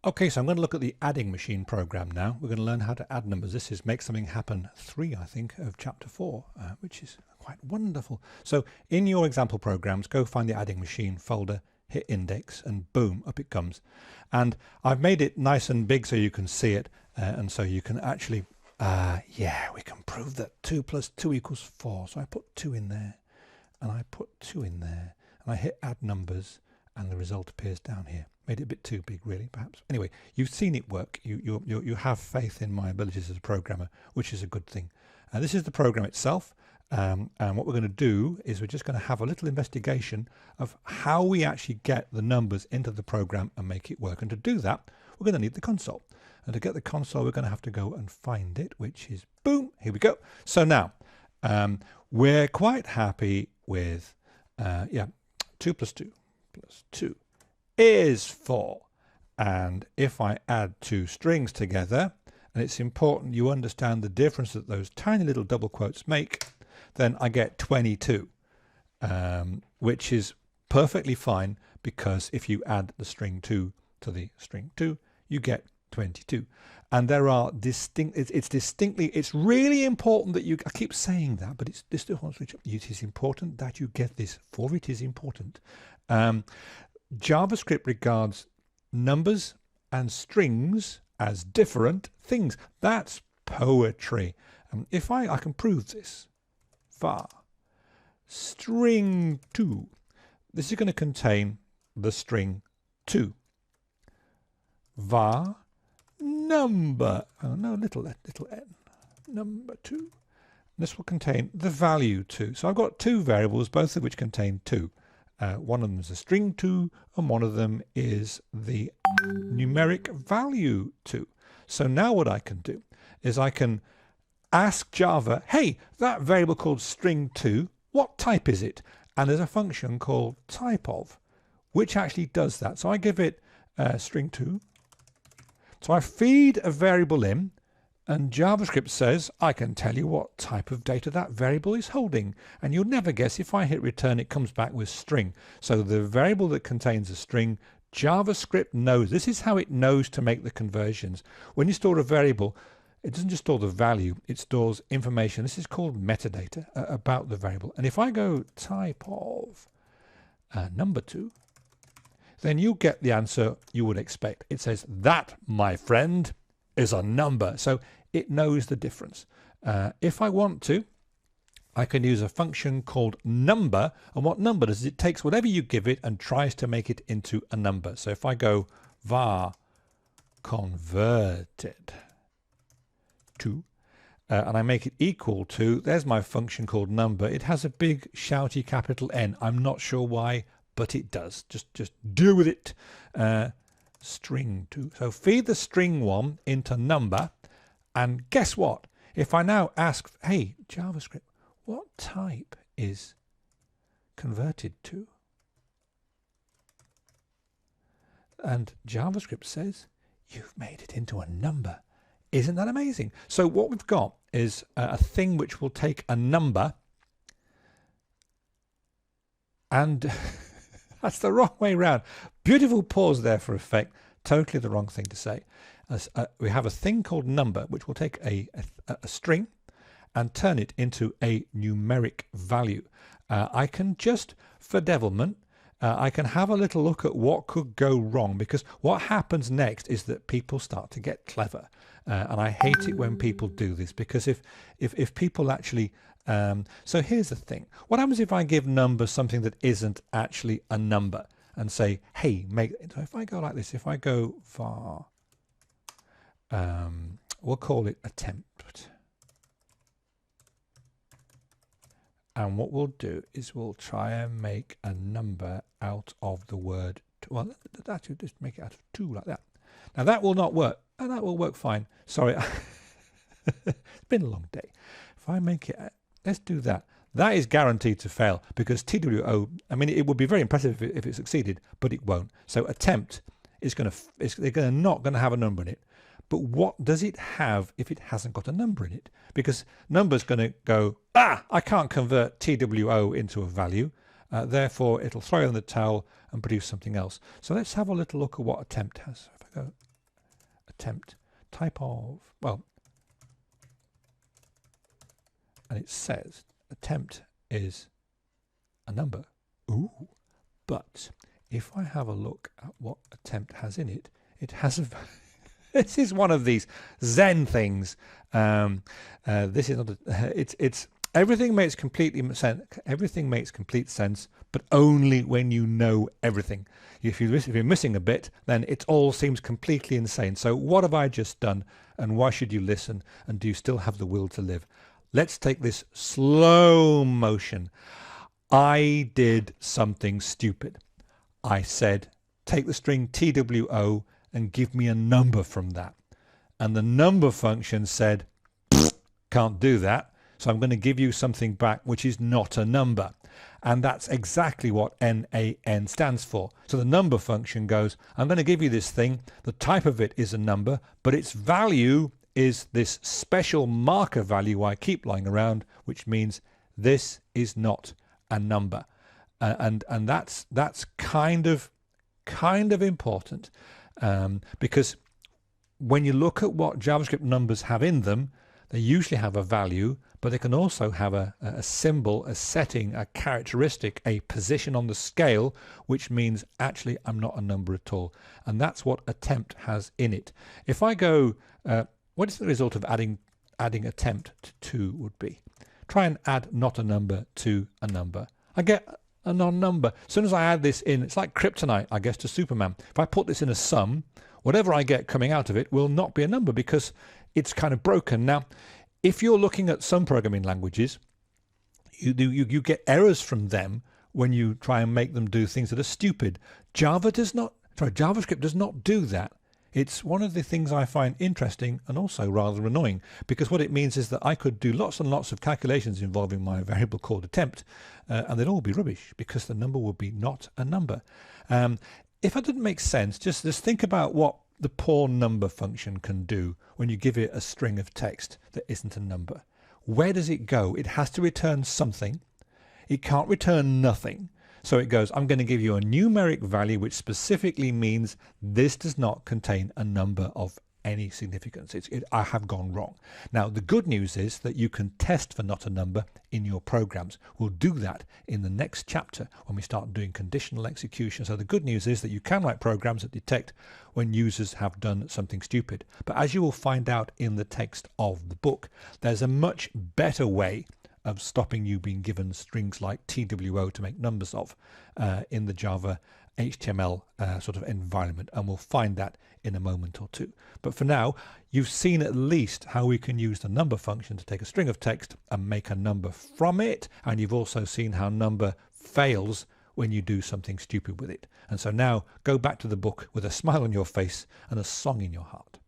Okay, so I'm going to look at the adding machine program now. We're going to learn how to add numbers. This is Make Something Happen 3, I think, of chapter 4, which is quite wonderful. So in your example programs, go find the adding machine folder, hit index, and boom, up it comes. And I've made it nice and big so you can see it, and so you can actually, we can prove that 2 plus 2 equals 4. So I put 2 in there, and I put 2 in there, and I hit add numbers, and the result appears down here. Made it a bit too big, really, perhaps. Anyway, you've seen it work. You have faith in my abilities as a programmer, which is a good thing. This is the program itself, and what we're going to do is we're just going to have a little investigation of how we actually get the numbers into the program and make it work. And to do that, we're going to need the console. And to get the console, we're going to have to go and find it, which is boom. Here we go. So now we're quite happy with 2 plus 2 plus 2 is 4, and if I add 2 strings together, and it's important you understand the difference that those tiny little double quotes make, then I get 22, which is perfectly fine, because if you add the string 2 to the string 2, you get 22. And there are it's really important that I keep saying that, but it is important that you get this, for it is important. JavaScript regards numbers and strings as different things. That's poetry. If I can prove this. Var string 2. This is going to contain the string 2. Var number, little n, number 2. This will contain the value 2. So I've got 2 variables, both of which contain 2. One of them is a string 2, and one of them is the numeric value 2. So now what I can do is I can ask Java, hey, that variable called string 2, what type is it? And there's a function called typeof, which actually does that. So I give it string 2. So I feed a variable in, and JavaScript says, I can tell you what type of data that variable is holding. And you'll never guess, if I hit return, it comes back with string. So the variable that contains a string, JavaScript knows. This is how it knows to make the conversions. When you store a variable, it doesn't just store the value, it stores information. This is called metadata about the variable. And if I go type of number 2, then you get the answer you would expect. It says, that, my friend, is a number. So it knows the difference. If I want to, I can use a function called number, and what number does it takes whatever you give it and tries to make it into a number. So if I go var converted to, and I make it equal to, there's my function called number. It has a big shouty capital N. I'm not sure why, but it does. Just deal with it. String 2. So feed the string 1 into number, and guess what? If I now ask, hey, JavaScript, what type is converted to? And JavaScript says, you've made it into a number. Isn't that amazing? So what we've got is a thing which will take a number, and that's the wrong way around. Beautiful pause there for effect. Totally the wrong thing to say. We have a thing called number, which will take a string and turn it into a numeric value. I can just, for devilment, I can have a little look at what could go wrong, because what happens next is that people start to get clever. And I hate it when people do this, because if people actually... so here's the thing. What happens if I give number something that isn't actually a number and say, hey, make... So if I go like this, if I go var, we'll call it attempt. And what we'll do is we'll try and make a number out of the word, well, actually just make it out of 2 like that. Now that will not work. And that will work fine. Sorry, it's been a long day. If I make it, let's do that. That is guaranteed to fail, because TWO, I mean, it would be very impressive if it succeeded, but it won't. So attempt is they're not going to have a number in it. But what does it have if it hasn't got a number in it? Because number's going to go, I can't convert TWO into a value. Therefore, it'll throw in the towel and produce something else. So let's have a little look at what attempt has. If I go attempt, type of, well, and it says attempt is a number. Ooh, but if I have a look at what attempt has in it, it has a this is one of these Zen things. This is not it's everything makes completely sense. Everything makes complete sense, but only when you know everything. If you're missing a bit, then it all seems completely insane. So what have I just done, and why should you listen, and do you still have the will to live? Let's take this slow motion. I did something stupid. I said, take the string TWO and give me a number from that. And the number function said, can't do that. So I'm going to give you something back which is not a number. And that's exactly what NaN stands for. So the number function goes, I'm going to give you this thing. The type of it is a number, but its value is this special marker value I keep lying around, which means this is not a number. And that's kind of important, because when you look at what JavaScript numbers have in them, they usually have a value, but they can also have a symbol, a setting, a characteristic, a position on the scale, which means actually I'm not a number at all. And that's what attempt has in it. If I go, what is the result of adding attempt to 2 would be? Try and add not a number to a number. I get a non-number. As soon as I add this in, it's like kryptonite, I guess, to Superman. If I put this in a sum, whatever I get coming out of it will not be a number because it's kind of broken. Now, if you're looking at some programming languages, you get errors from them when you try and make them do things that are stupid. JavaScript does not do that. It's one of the things I find interesting and also rather annoying, because what it means is that I could do lots and lots of calculations involving my variable called attempt, and they'd all be rubbish because the number would be not a number. If that didn't make sense, just think about what the poor number function can do when you give it a string of text that isn't a number. Where does it go? It has to return something. It can't return nothing. So it goes, I'm going to give you a numeric value which specifically means this does not contain a number of any significance. I have gone wrong. Now, the good news is that you can test for not a number in your programs. We'll do that in the next chapter when we start doing conditional execution. So the good news is that you can write programs that detect when users have done something stupid. But as you will find out in the text of the book, there's a much better way of stopping you being given strings like TWO to make numbers of in the Java HTML sort of environment, and we'll find that in a moment or two. But for now, you've seen at least how we can use the number function to take a string of text and make a number from it, and you've also seen how number fails when you do something stupid with it. And so now go back to the book with a smile on your face and a song in your heart.